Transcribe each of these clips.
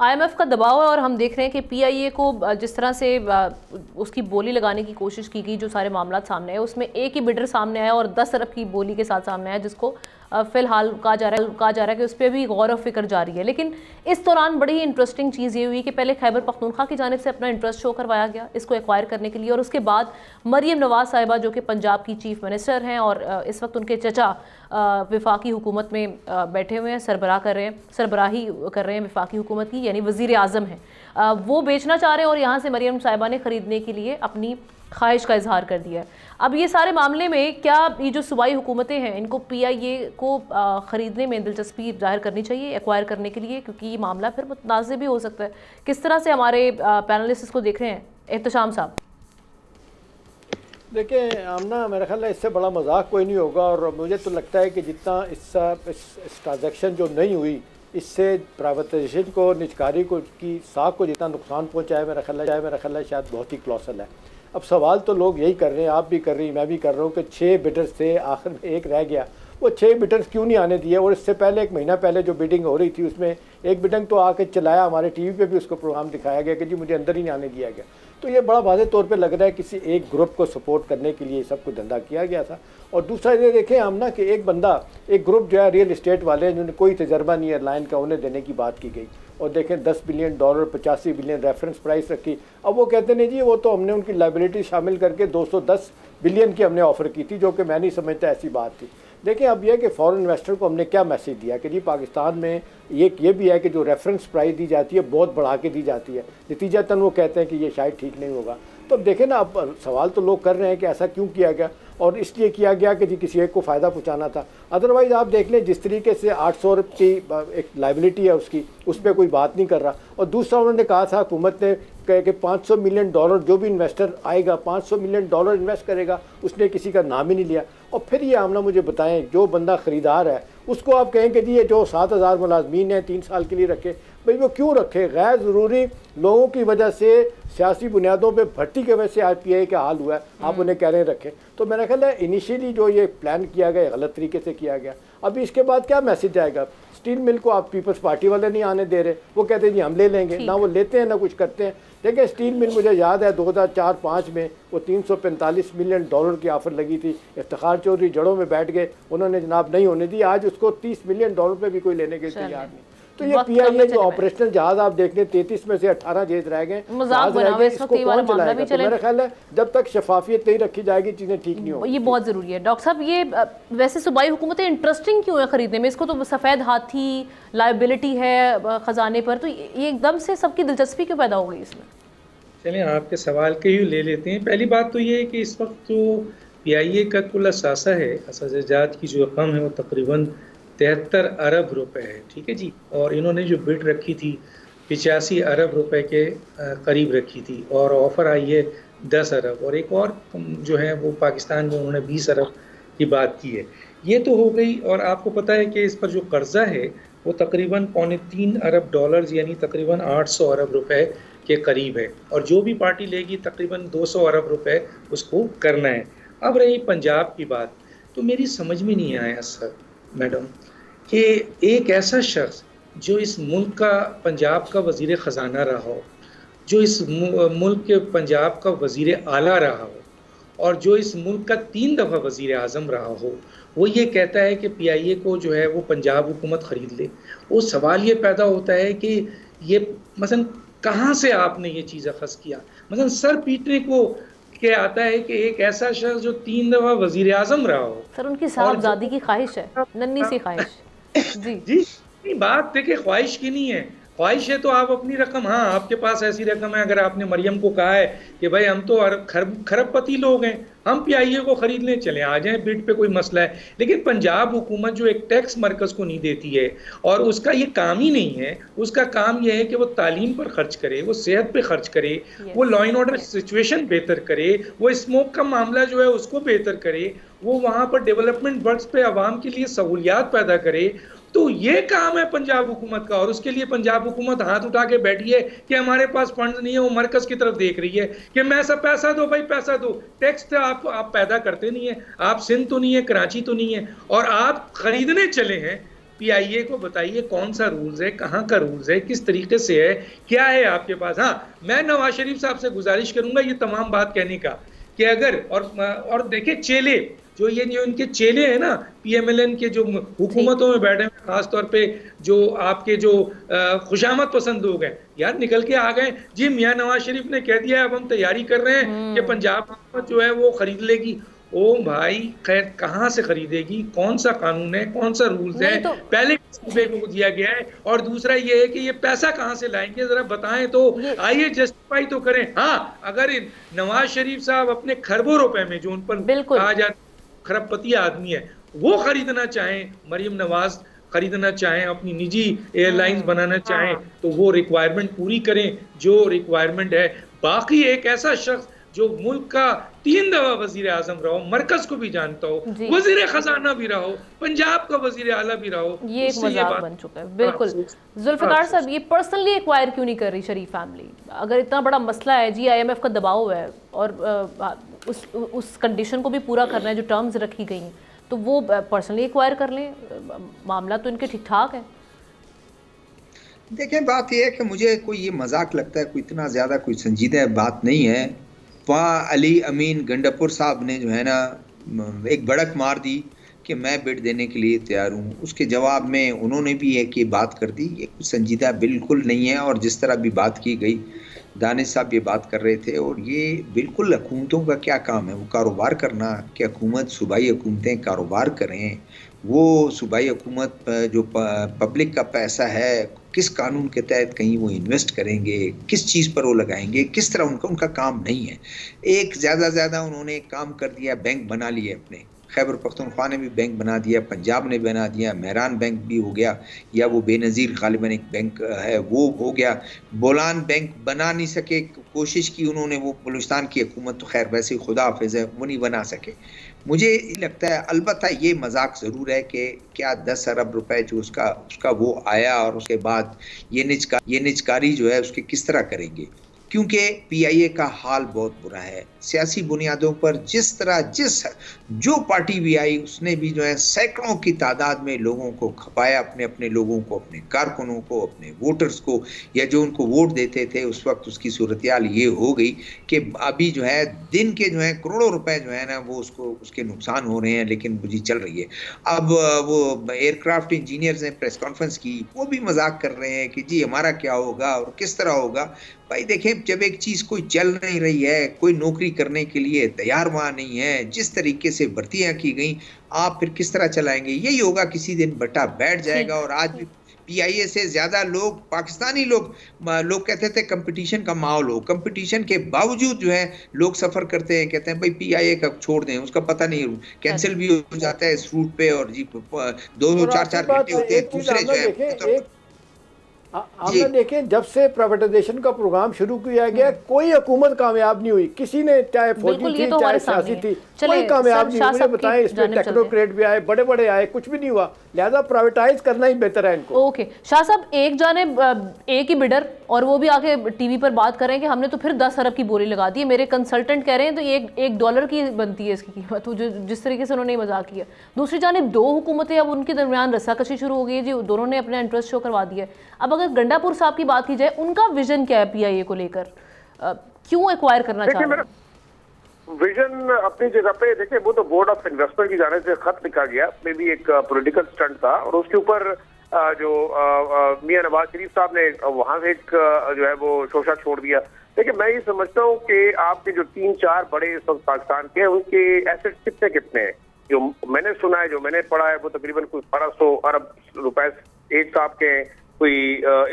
IMF का दबाव है और हम देख रहे हैं कि पीआईए को जिस तरह से उसकी बोली लगाने की कोशिश की गई, जो सारे मामला सामने आए उसमें एक ही बिडर सामने आया और 10 अरब की बोली के साथ सामने आया, जिसको फिलहाल कहा जा रहा है कि उस पर भी गौर व फिक्र जारी है। लेकिन इस दौरान बड़ी ही इंटरेस्टिंग चीज़ ये हुई कि पहले खैबर पख्तूनख्वा की जानिब से अपना इंटरेस्ट शो करवाया गया इसको एक्वायर करने के लिए, और उसके बाद मरियम नवाज साहिबा जो कि पंजाब की चीफ मिनिस्टर हैं और इस वक्त उनके चचा वफाकी हुकूमत में बैठे हुए हैं, सरबराही कर रहे हैं वफाकी हुकूमत की, यानी वज़ीर आज़म हैं, वो बेचना चाह रहे हैं और यहाँ से मरियम साहिबा ने ख़रीदने के लिए अपनी ख्वाहिश का इजहार कर दिया है। अब ये सारे मामले में क्या ये जो सूबाई हुकूमतें हैं इनको पीआईए को ख़रीदने में दिलचस्पी जाहिर करनी चाहिए एक्वायर करने के लिए, क्योंकि ये मामला फिर मुतनाज़ भी हो सकता है। किस तरह से हमारे पैनलिस्ट इसको देख रहे हैं? एहतशाम साहब देखिए आमना, मेरा ख्याल है इससे बड़ा मजाक कोई नहीं होगा, और मुझे तो लगता है कि जितना इस ट्रांजैक्शन जो नहीं हुई इससे प्राइवेटाइजेशन को, निजकारी को की साख को जितना नुकसान पहुँचा है, मेरा ख्याल है शायद बहुत ही क्लॉसल है। अब सवाल तो लोग यही कर रहे हैं, आप भी कर रही, मैं भी कर रहा हूँ कि 6 बिडर्स थे, आखिर में एक रह गया, वो 6 बिडर्स क्यों नहीं आने दिए? और इससे पहले 1 महीना पहले जो बिडिंग हो रही थी उसमें एक बिडिंग तो आके चलाया, हमारे टीवी पे भी उसको प्रोग्राम दिखाया गया कि जी मुझे अंदर ही नहीं आने दिया गया। तो ये बड़ा वाज़ेह तौर पे लग रहा है किसी एक ग्रुप को सपोर्ट करने के लिए सब कुछ धंधा किया गया था। और दूसरा ये देखें हम ना कि एक ग्रुप जो है रियल इस्टेट वाले हैं जिन्होंने कोई तजर्बा नहीं एयरलाइन का, उन्हें देने की बात की गई, और देखें $10 बिलियन 85 बिलियन रेफरेंस प्राइस रखी। अब वो कहते नहीं जी वो तो हमने उनकी लाइबिलिटी शामिल करके 210 बिलियन की हमने ऑफ़र की थी, जो कि मैं नहीं समझता ऐसी बात थी। देखिए अब यह कि फॉरेन इन्वेस्टर को हमने क्या मैसेज दिया कि जी पाकिस्तान में ये भी है कि जो रेफरेंस प्राइस दी जाती है बहुत बढ़ा के दी जाती है, नतीजतन वो कहते हैं कि ये शायद ठीक नहीं होगा। तो अब देखें ना, अब सवाल तो लोग कर रहे हैं कि ऐसा क्यों किया गया, और इसलिए किया गया कि जी किसी एक को फ़ायदा पहुंचाना था। अदरवाइज़ आप देख लें जिस तरीके से 800 अरब की एक लाइबिलिटी है उसकी, उस पर कोई बात नहीं कर रहा। और दूसरा उन्होंने कहा था हुकूमत ने कि $500 मिलियन जो भी इन्वेस्टर आएगा $500 मिलियन इन्वेस्ट करेगा, उसने किसी का नाम ही नहीं लिया। और फिर ये आमना मुझे बताएं, जो बंदा ख़रीदार है उसको आप कहें कि जी ये जो 7000 मुलाजमीन हैं 3 साल के लिए रखे, भाई वो क्यों रखे? गैर ज़रूरी लोगों की वजह से, सियासी बुनियादों पे भर्ती की वजह से आज पीआईए का हाल हुआ है, आप उन्हें कह रहे हैं रखें। तो मेरा ख्याल है इनिशियली जो ये प्लान किया गया गलत तरीके से किया गया। अभी इसके बाद क्या मैसेज आएगा? स्टील मिल को आप पीपल्स पार्टी वाले नहीं आने दे रहे, वो कहते हैं जी हम ले लेंगे, ना वो लेते हैं ना कुछ करते हैं। देखिए स्टील मिल मुझे याद है 2004-05 में वो $345 मिलियन की ऑफ़र लगी थी, इफ्तिखार चौधरी जड़ों में बैठ गए, उन्होंने जनाब नहीं होने दी, आज उसको $30 मिलियन पे भी कोई लेने के तैयार नहीं। तो ये पीआईए जो ऑपरेशनल जहाज आप देख लें 33 में से 18 जहाज रह गए, इसको कौन चलाएगा? तो मेरा ख्याल है जब तक शफाफियत नहीं रखी जाएगी चीज़ें ठीक नहीं होंगी। ये बहुत ज़रूरी है। डॉक्टर साहब ये वैसे सूबाई हुकूमतें इंटरेस्टिंग क्यों है ख़रीदने में? इसको तो सफ़ेद हाथी लाइबिलिटी है ख़जाने पर, तो ये एकदम से सबकी दिलचस्पी क्यों पैदा हो गई इसमें? चलिए आपके सवाल के ही ले लेते हैं। पहली बात तो ये है कि इस वक्त जो पीआईए का कुल असासा है, असाजात की जो रकम है वो तकरीबन 73 अरब रुपए है, ठीक है जी। और इन्होंने जो बिड रखी थी 85 अरब रुपए के करीब रखी थी, और ऑफ़र आई है 10 अरब, और एक और जो है वो पाकिस्तान में उन्होंने 20 अरब की बात की है। ये तो हो गई, और आपको पता है कि इस पर जो कर्जा है वो तकरीबन $3.25 अरब यानी तकरीबन 800 अरब रुपए के करीब है, और जो भी पार्टी लेगी तकरीबन 200 अरब रुपए उसको करना है। अब रही पंजाब की बात, तो मेरी समझ में नहीं आया सर मैडम कि एक ऐसा शख्स जो इस मुल्क का, पंजाब का वज़ीर ख़जाना रहा हो, जो इस मुल्क के पंजाब का वज़ीर आला रहा हो, और जो इस मुल्क का 3 दफ़ा वज़ीर आज़म रहा हो, वो ये कहता है कि पीआईए को जो है वो पंजाब हुकूमत ख़रीद ले। वो सवाल ये पैदा होता है कि ये मसलन कहाँ से आपने ये चीज़ अख़ज़ किया? मसलन सर पीटने को के आता है कि एक ऐसा शख्स जो 3 दफ़ा वज़ीर आज़म रहा हो। सर उनकी साहबजादी की ख्वाहिश है, नन्ही सी ख्वाहिश। जी बात देखिए ख्वाहिश की नहीं है, ख्वाहिश है तो आप अपनी रकम, हाँ आपके पास ऐसी रकम है, अगर आपने मरियम को कहा है कि भाई हम तो खरबपति लोग हैं, हम पीआईए को खरीद लें, चले आ जाएं, बिड पे कोई मसला है। लेकिन पंजाब हुकूमत जो एक टैक्स मरकज़ को नहीं देती है, और उसका ये काम ही नहीं है, उसका काम यह है कि वो तालीम पर खर्च करे, वो सेहत पे खर्च करे, वो लॉ एंड ऑर्डर सिचुएशन बेहतर करे, वो स्मोक का मामला जो है उसको बेहतर करे, वो वहाँ पर डेवलपमेंट वर्क्स पे आवाम के लिए सहूलियात पैदा करे। तो ये काम है पंजाब हुकूमत का, और उसके लिए पंजाब हुकूमत हाथ उठा के बैठी है कि हमारे पास फंड नहीं है। वो मरकज की तरफ देख रही है कि मैं सब पैसा दो भाई, पैसा दो, टैक्स तो आप पैदा करते नहीं है, आप सिंध तो नहीं है, कराची तो नहीं है, और आप खरीदने चले हैं पीआईए को बताइए कौन सा रूल्स है, कहाँ का रूल्स है, किस तरीके से है, क्या है आपके पास। हाँ, मैं नवाज शरीफ साहब से गुजारिश करूंगा ये तमाम बात कहने का कि अगर और देखिए चेले जो इनके चेले हैं ना पीएमएलएन के जो हुकूमतों में बैठे हैं, खासतौर पे जो आपके जो खुशामद पसंद लोग हैं, यार निकल के आ गए जी मियां नवाज शरीफ ने कह दिया अब हम तैयारी कर रहे हैं कि पंजाब हुकूमत जो है वो खरीद लेगी। ओ भाई खैर कहाँ से खरीदेगी, कौन सा कानून है, कौन सा रूल्स है, तो पहले सूबे को दिया गया है, और दूसरा ये है कि ये पैसा कहाँ से लाएंगे जरा बताएं तो, आइए जस्टिफाई तो करें। हाँ, अगर नवाज शरीफ साहब अपने खरबों रुपए में जो उन पर कहा जाता खरबपति आदमी है वो खरीदना चाहें, मरियम नवाज खरीदना चाहें, अपनी निजी एयरलाइंस बनाना चाहें, तो वो रिक्वायरमेंट पूरी करें जो रिक्वायरमेंट है। बाकी एक ऐसा शख्स जो मुल्क का 3 दफा वजीर आजम रहो, मरकज को भी जानता हो, वजीर खजाना भी रहो, पंजाब का वजीर आला भी रहो, ये एक मजाक बन चुका है। बिल्कुल जुल्फिकार साहब, ये पर्सनली एक्वायर क्यों नहीं कर रही शरीफ फैमिली? अगर इतना बड़ा मसला है जी, IMF का दबाव है और उस कंडीशन को भी पूरा करना है जो टर्म्स रखी गई, तो वो पर्सनली एक्वायर कर लें, मामला तो इनके ठीक ठाक है। देखें, बात यह है कि मुझे कोई ये मजाक लगता है, कोई इतना ज़्यादा कोई संजीदा बात नहीं है। वहाँ अली अमीन गंडापुर साहब ने जो है ना एक भड़क मार दी कि मैं बिड देने के लिए तैयार हूँ, उसके जवाब में उन्होंने भी एक ये बात कर दी। ये कुछ संजीदा बिल्कुल नहीं है, और जिस तरह भी बात की गई, दानिश साहब ये बात कर रहे थे, और ये बिल्कुल हुकूमतों का क्या काम है, वो कारोबार करना, कि हुकूमत सूबाई हुकूमतें कारोबार करें, वो सूबाई हुकूमत जो पब्लिक का पैसा है किस कानून के तहत कहीं वो इन्वेस्ट करेंगे, किस चीज़ पर वो लगाएंगे, किस तरह उनका काम नहीं है। एक ज़्यादा उन्होंने एक काम कर दिया, बैंक बना लिए अपने, खैबर पख्तूनख्वा ने भी बैंक बना दिया, पंजाब ने बना दिया, मेहरान बैंक भी हो गया, या वो बेनज़ीर गालिबन एक बैंक है वो हो गया। बोलान बैंक बना नहीं सके, कोशिश की उन्होंने, वो बलूचिस्तान की हुकूमत तो खैर वैसे ही खुदा हाफिज़ है, वो नहीं बना सके। मुझे लगता है अलबत्ता ये मजाक ज़रूर है कि क्या 10 अरब रुपए जो उसका वो आया, और उसके बाद ये निजकारी जो है उसके किस तरह करेंगे, क्योंकि पीआईए का हाल बहुत बुरा है। सियासी बुनियादों पर जो पार्टी भी आई उसने भी जो है सैकड़ों की तादाद में लोगों को खपाया, अपने लोगों को, अपने कारकुनों को, अपने वोटर्स को, या जो उनको वोट देते थे। उस वक्त उसकी सूरत-ए-हाल ये हो गई कि अभी जो है दिन के जो है करोड़ों रुपए जो है ना वो उसके नुकसान हो रहे हैं, लेकिन बुझी चल रही है। अब वो एयरक्राफ्ट इंजीनियर्स ने प्रेस कॉन्फ्रेंस की, वो भी मजाक कर रहे हैं कि जी हमारा क्या होगा और किस तरह होगा। भाई देखें, जब एक चीज़ कोई चल नहीं रही है, कोई नौकरी करने के लिए तैयार वहाँ नहीं है, जिस तरीके से भर्तियाँ की गई, आप फिर किस तरह चलाएंगे? यही होगा, किसी दिन बट्टा बैठ जाएगा। और आज भी पीआईए से ज़्यादा लोग, पाकिस्तानी लोग कहते थे कंपटीशन का माहौल हो, कंपटीशन के बावजूद जो है लोग सफ़र करते हैं, कहते हैं भाई पीआईए का छोड़ दें, उसका पता नहीं कैंसिल भी हो जाता है इस रूट पे, और जी 2-2 4-4 घंटे होते हैं। दूसरे जो है आपने देखें, जब से प्राइवेटाइजेशन का प्रोग्राम शुरू किया गया, कोई हुकूमत कामयाब नहीं हुई, किसी ने, चाहे फौजी थी चाहे सियासी थी, कोई कामयाब नहीं हुई। मुझे बताएं, इसमें टेक्नोक्रेट भी आए, बड़े आए, कुछ भी नहीं हुआ। लिहाजा प्राइवेटाइज करना ही बेहतर है इनको। ओके शाह साहब, एक जानिब एक ही बिडर, और वो भी आके टीवी पर बात कर रहे हैं कि हमने तो फिर 10 अरब की बोली लगा दी है, मेरे कंसल्टेंट कह रहे हैं तो एक $1 की बनती है इसकी कीमत, जो जिस तरीके से उन्होंने मजाक किया। दूसरी जानिब 2 हुकूमतें, अब उनके दरमियान रस्साकशी शुरू हो गई है जी, दोनों ने अपना इंटरेस्ट शो करवा दिया है। अब अगर गंडापुर साहब की बात की जाए, उनका विजन क्या है पीआईए को लेकर, क्यों एक्वायर करना चाह रहे हैं? विजन अपनी जगह पे देखिए, वो तो बोर्ड ऑफ इन्वेस्टमेंट की जाने से खत लिखा गया, मे भी एक पॉलिटिकल स्टंट था, और उसके ऊपर जो मियां नवाज शरीफ साहब ने वहां से एक जो है वो शोशा छोड़ दिया। देखिए, मैं ये समझता हूँ कि आपके जो 3-4 बड़े इस वक्त पाकिस्तान के, उनके एसेट्स कितने हैं, जो मैंने सुना है, जो मैंने पढ़ा है, वो तकरीबन कोई 1200 अरब रुपए एक साहब के हैं, कोई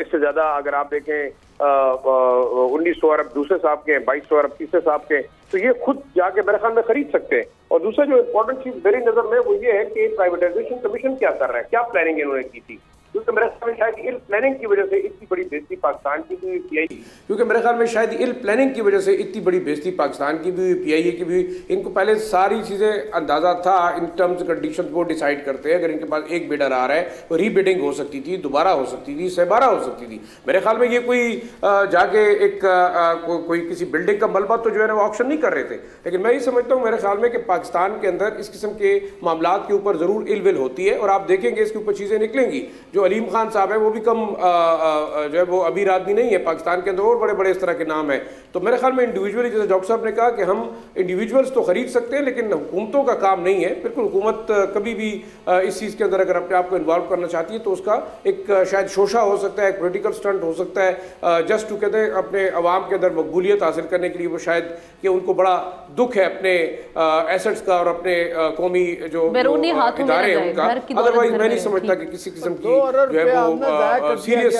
इससे ज्यादा अगर आप देखें 1900 अरब दूसरे साहब के, 2200 अरब तीसरे साहब के, तो ये खुद जाके मेरे ख्याल में खरीद सकते हैं। और दूसरा जो इम्पोर्टेंट चीज मेरी नजर में वो ये है कि प्राइवेटाइजेशन कमीशन क्या कर रहा है, क्या प्लानिंग इन्होंने की थी। क्योंकि मेरे ख्याल में शायद इल प्लानिंग की वजह से इतनी बड़ी बेइज्जती पाकिस्तान की भी PIA, क्योंकि मेरे ख्याल में शायद इल प्लानिंग की वजह से इतनी बड़ी बेइज्जती पाकिस्तान की भी, PIA की भी, इनको पहले सारी चीज़ें अंदाज़ा था, इन टर्म्स कंडीशन वो डिसाइड करते हैं। अगर इनके पास एक बिडर आ रहा है तो रीबिडिंग हो सकती थी, दोबारा हो सकती थी, सहबारा हो सकती थी। मेरे ख्याल में ये कोई जाके एक कोई किसी बिल्डिंग का मलबा तो जो है ना वो ऑप्शन नहीं कर रहे थे। लेकिन मैं ये समझता हूँ मेरे ख्याल में कि पाकिस्तान के अंदर इस किस्म के मामला के ऊपर ज़रूर इलविल होती है, और आप देखेंगे इसके ऊपर चीज़ें निकलेंगी। जो अलीम खान साहब है वो भी कम जो है वो अमीर आदमी नहीं है, पाकिस्तान के अंदर और बड़े बड़े इस तरह के नाम है। तो मेरे ख्याल में इंडिविजुअली, जैसे डॉक्टर साहब ने कहा कि हम इंडिविजुअल्स तो खरीद सकते हैं लेकिन हुकूमतों का काम नहीं है। बिल्कुल, हुकूमत कभी भी इस चीज़ के अंदर अगर अपने आप को इन्वॉल्व करना चाहती है तो उसका एक शायद शोशा हो सकता है, एक पोलिटिकल स्टंट हो सकता है, जस्ट टू कहते हैं अपने अवाम के अंदर मकबूलियत हासिल करने के लिए। वो शायद कि उनको बड़ा दुख है अपने एसेट्स का और अपने कौमी जो इदारे हैं उनका। अदरवाइज मैं नहीं समझता कि किसी किस्म की जो है वो सीरियस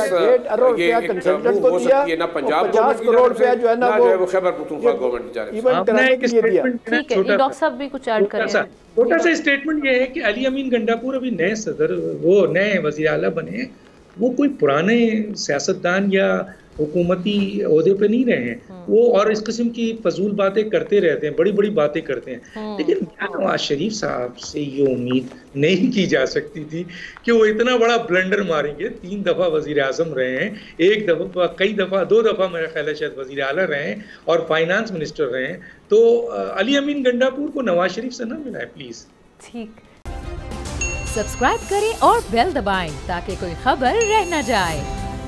ये हो सकती है ना पंजाब गवर्नमेंट की तरफ से, ना जो है वो खैबर पख्तूनख्वा गवर्नमेंट की तरफ से। आपने एक स्टेटमेंट, ठीक है, डॉक्टर साहब भी कुछ ऐड करें। छोटा सा स्टेटमेंट ये है कि अली अमीन गंडापुर अभी नए सदर, वो नए वज़ीर आला बने, वो कोई पुराने सियासतदान या हुकूमती ओहदे पे नहीं रहे हैं वो, और इस किस्म की फजूल बातें करते रहते हैं, बड़ी बड़ी बातें करते हैं। लेकिन नवाज शरीफ साहब से ये उम्मीद नहीं की जा सकती थी कि वो इतना बड़ा ब्लंडर मारेंगे। 3 दफ़ा वज़ीर आज़म रहे हैं, एक दफ़ा, कई दफ़ा, 2 दफ़ा मेरा ख्याल है शायद वज़ीर आला रहे हैं और फाइनेंस मिनिस्टर रहे हैं। तो अली अमीन गंडापुर को नवाज शरीफ से ना मिला है प्लीज़। ठीक, सब्सक्राइब करें और बेल दबाएं ताकि कोई खबर रह न जाए।